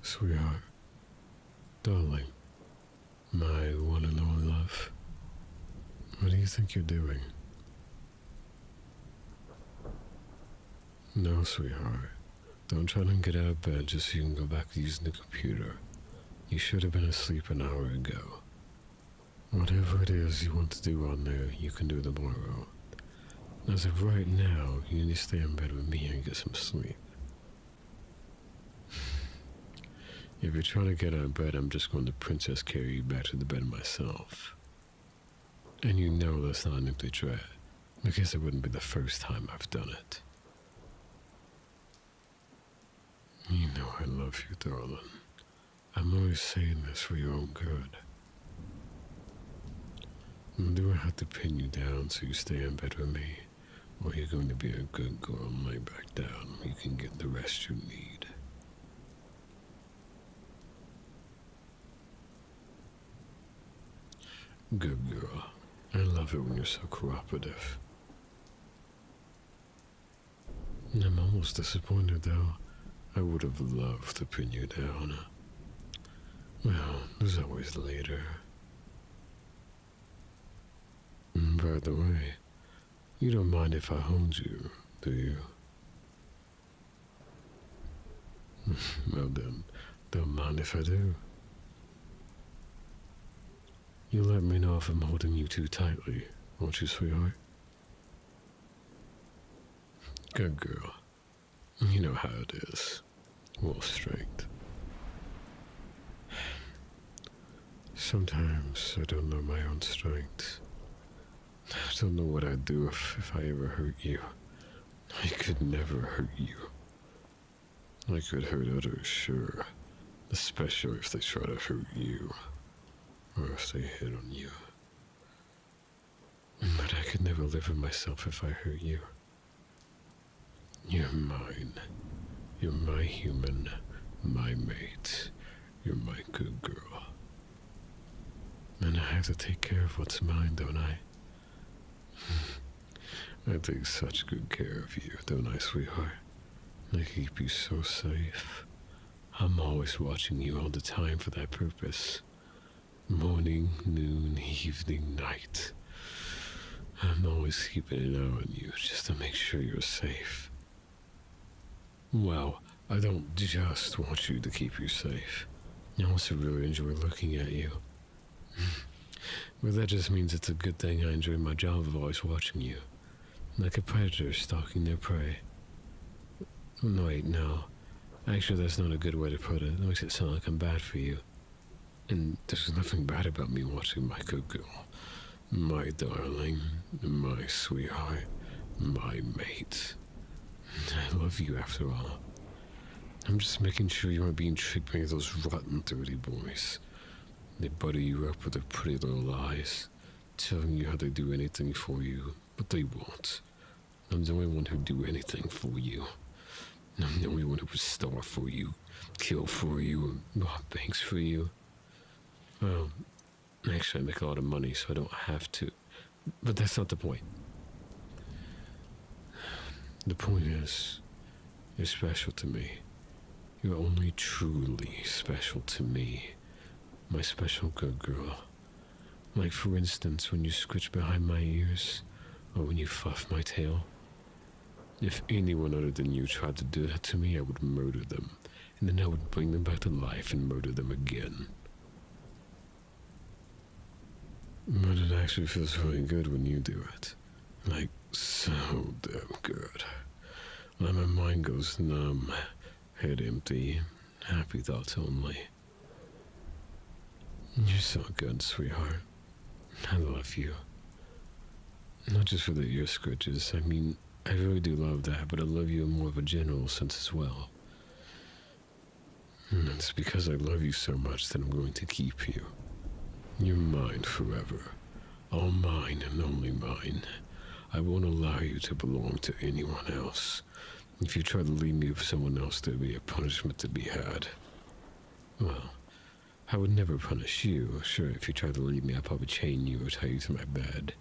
Sweetheart, darling, my one and only love, what do you think you're doing? No, sweetheart, don't try to get out of bed just so you can go back to using the computer. You should have been asleep an hour ago. Whatever it is you want to do on there, you can do tomorrow. As of right now, you need to stay in bed with me and get some sleep. If you're trying to get out of bed, I'm just going to princess carry you back to the bed myself. And you know that's not an empty threat, because it wouldn't be the first time I've done it. You know I love you, darling. I'm always saying this for your own good. Do I have to pin you down so you stay in bed with me? Or you're going to be a good girl and lay back down where you can get the rest you need? Good girl. I love it when you're so cooperative. I'm almost disappointed though. I would have loved to pin you down. Well, there's always later. By the way, you don't mind if I hold you, do you? Well then, don't mind if I do. You let me know if I'm holding you too tightly, won't you, sweetheart? Good girl. You know how it is. Wolf strength. Sometimes I don't know my own strength. I don't know what I'd do if I ever hurt you. I could never hurt you. I could hurt others, sure. Especially if they try to hurt you. Or if they hit on you. But I could never live with myself if I hurt you. You're mine. You're my human, my mate. You're my good girl. And I have to take care of what's mine, don't I? I take such good care of you, don't I, sweetheart? I keep you so safe. I'm always watching you all the time for that purpose. Morning, noon, evening, night. I'm always keeping an eye on you just to make sure you're safe. Well, I don't just want you to keep you safe. I also really enjoy looking at you. But that just means it's a good thing I enjoy my job of always watching you. Like a predator stalking their prey. No, wait, no. Actually, that's not a good way to put it. That makes it sound like I'm bad for you. And there's nothing bad about me watching my good girl. My darling, my sweetheart, my mate. I love you after all. I'm just making sure you aren't being tricked by those rotten, dirty boys. They butter you up with their pretty little lies, telling you how they do anything for you, but they won't. I'm the only one who'd do anything for you. I'm the only one who would starve for you, kill for you, and rob banks for you. Well, actually I make a lot of money, so I don't have to. But that's not the point. The point is, you're special to me. You're only truly special to me. My special good girl. Like for instance, when you scritch behind my ears, or when you fluff my tail. If anyone other than you tried to do that to me, I would murder them. And then I would bring them back to life and murder them again. But it actually feels really good when you do it. Like, so damn good. Like my mind goes numb, head empty, happy thoughts only. You're so good, sweetheart. I love you. Not just for the ear scritches, I mean, I really do love that, but I love you in more of a general sense as well. And it's because I love you so much that I'm going to keep you. You're mine forever. All mine and only mine. I won't allow you to belong to anyone else. If you try to leave me with someone else, there'll be a punishment to be had. Well, I would never punish you. Sure, if you try to leave me, I'd probably chain you or tie you to my bed.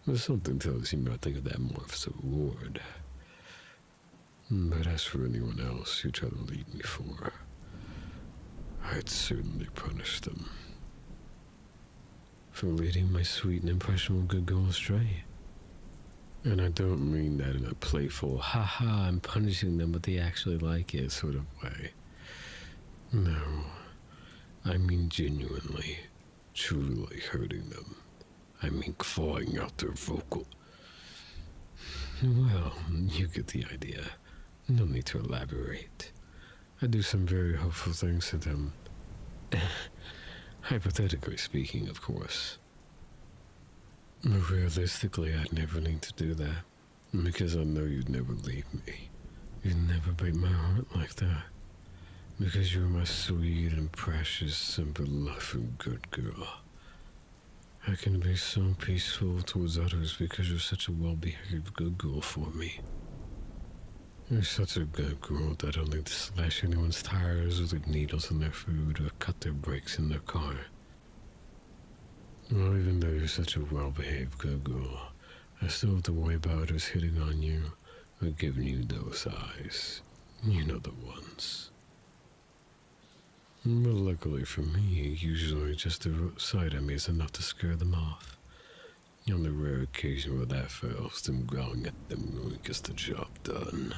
But something tells me I think of that more as a reward. But as for anyone else who tried to leave me for, I'd certainly punish them. For leading my sweet and impressionable good girl astray. And I don't mean that in a playful, haha, I'm punishing them but they actually like it sort of way. No, I mean genuinely, truly hurting them. I mean clawing out their vocal. Well, you get the idea. No need to elaborate. I do some very hopeful things to them. Hypothetically speaking, of course. Realistically, I'd never need to do that. Because I know you'd never leave me. You'd never break my heart like that. Because you're my sweet and precious and beloved good girl. I can be so peaceful towards others because you're such a well-behaved good girl for me. You're such a good girl that don't need to slash anyone's tires or leave needles in their food or cut their brakes in their car. Well, even though you're such a well-behaved good girl, I still have to worry about others hitting on you or giving you those eyes. You know the ones. But luckily for me, usually just the sight of me is enough to scare them off. On the rare occasion where that fails, them growling at them really gets the job done.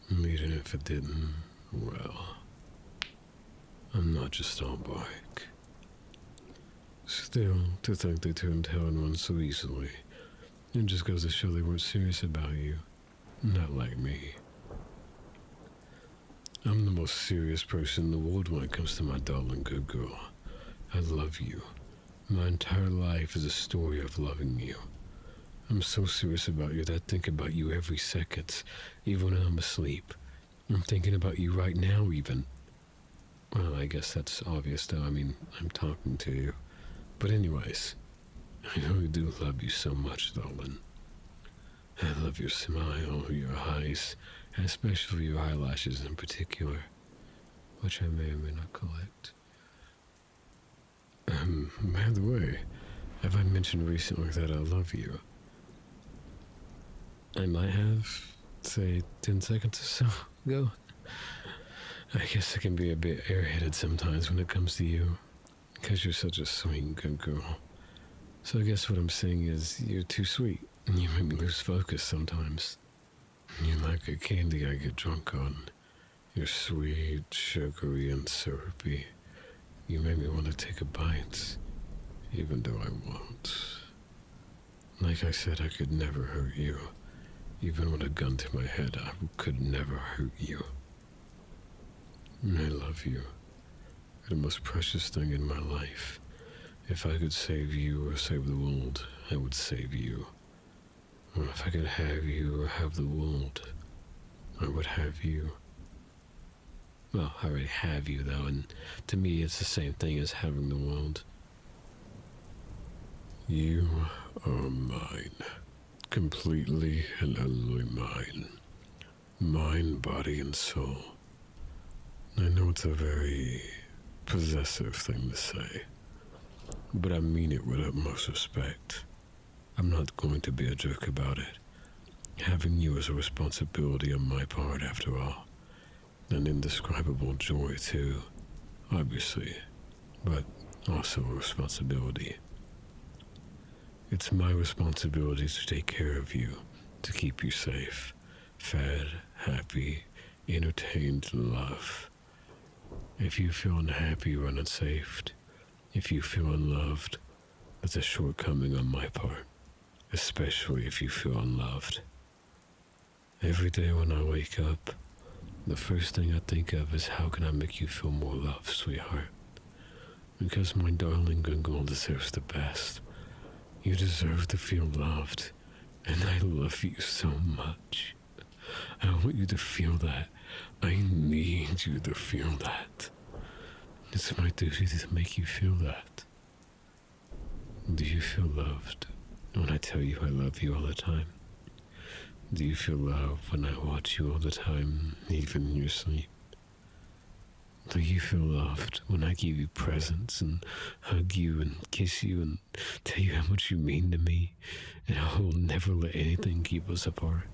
And even if it didn't, well, I'm not just all bark. Still, to think they turned tail on one so easily, it just goes to show they weren't serious about you. Not like me. I'm the most serious person in the world when it comes to my darling good girl. I love you. My entire life is a story of loving you. I'm so serious about you that I think about you every second, even when I'm asleep. I'm thinking about you right now, even. Well, I guess that's obvious, though. I mean, I'm talking to you. But anyways, I really do love you so much, darling. I love your smile, your eyes, and especially your eyelashes in particular, which I may or may not collect. By the way, have I mentioned recently that I love you? I might have, say, 10 seconds or so ago. I guess I can be a bit airheaded sometimes when it comes to you, because you're such a sweet, good girl. So I guess what I'm saying is, you're too sweet, and you make me lose focus sometimes. You're like a candy I get drunk on. You're sweet, sugary, and syrupy. You make me want to take a bite, even though I won't. Like I said, I could never hurt you. Even with a gun to my head, I could never hurt you. I love you. You're the most precious thing in my life. If I could save you or save the world, I would save you. Or if I could have you or have the world, I would have you. Well, I already have you, though, and to me it's the same thing as having the world. You are mine. Completely and utterly mine. Mind, body, and soul. I know it's a very possessive thing to say, but I mean it with utmost respect. I'm not going to be a jerk about it. Having you is a responsibility on my part, after all. An indescribable joy, too, obviously, but also a responsibility. It's my responsibility to take care of you, to keep you safe, fed, happy, entertained, loved. If you feel unhappy or unsafe, if you feel unloved, that's a shortcoming on my part, especially if you feel unloved. Every day when I wake up, the first thing I think of is how can I make you feel more loved, sweetheart? Because my darling good girl deserves the best. You deserve to feel loved, and I love you so much. I want you to feel that. I need you to feel that. It's my duty to make you feel that. Do you feel loved when I tell you I love you all the time? Do you feel love when I watch you all the time, even in your sleep? Do you feel loved when I give you presents and hug you and kiss you and tell you how much you mean to me and I will never let anything keep us apart?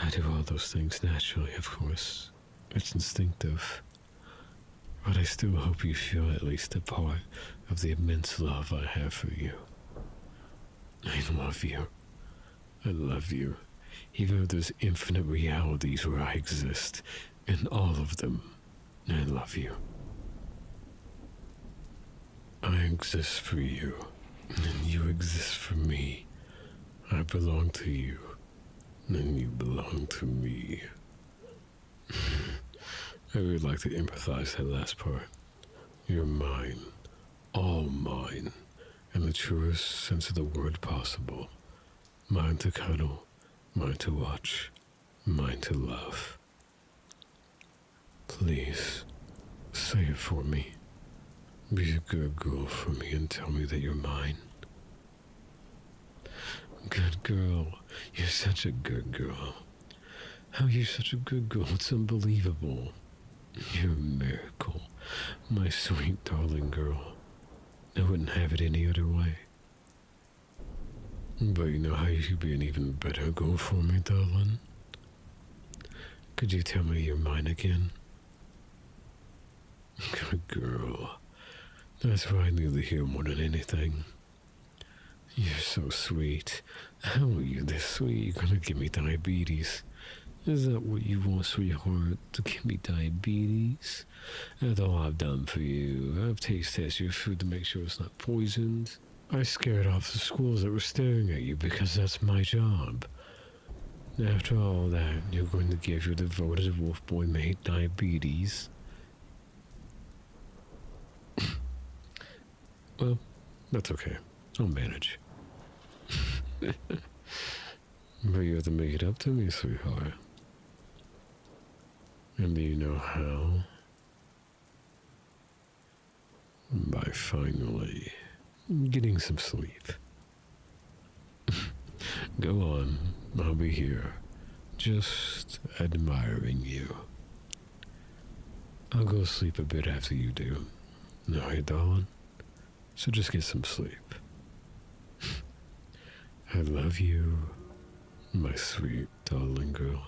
I do all those things naturally, of course. It's instinctive. But I still hope you feel at least a part of the immense love I have for you. I love you. I love you. Even though there's infinite realities where I exist, in all of them, I love you. I exist for you, and you exist for me. I belong to you, and you belong to me. I would like to empathize that last part. You're mine, all mine, in the truest sense of the word possible. Mine to cuddle, mine to watch, mine to love. Please, say it for me. Be a good girl for me and tell me that you're mine. Good girl. You're such a good girl. How you're such a good girl. It's unbelievable. You're a miracle. My sweet darling girl. I wouldn't have it any other way. But you know how you could be an even better girl for me, darling? Could you tell me you're mine again? Good girl. That's what I need to hear more than anything. You're so sweet. How are you this sweet? You're gonna give me diabetes. Is that what you want, sweetheart? To give me diabetes? That's all I've done for you. I've taste tested your food to make sure it's not poisoned. I scared off the schools that were staring at you because that's my job. After all that, you're going to give your devoted wolfboy mate diabetes. Well, that's okay. I'll manage. But you have to make it up to me, sweetheart. And do you know how? By finally getting some sleep. Go on, I'll be here, just admiring you. I'll go sleep a bit after you do. Alright, darling? So just get some sleep. I love you, my sweet darling girl.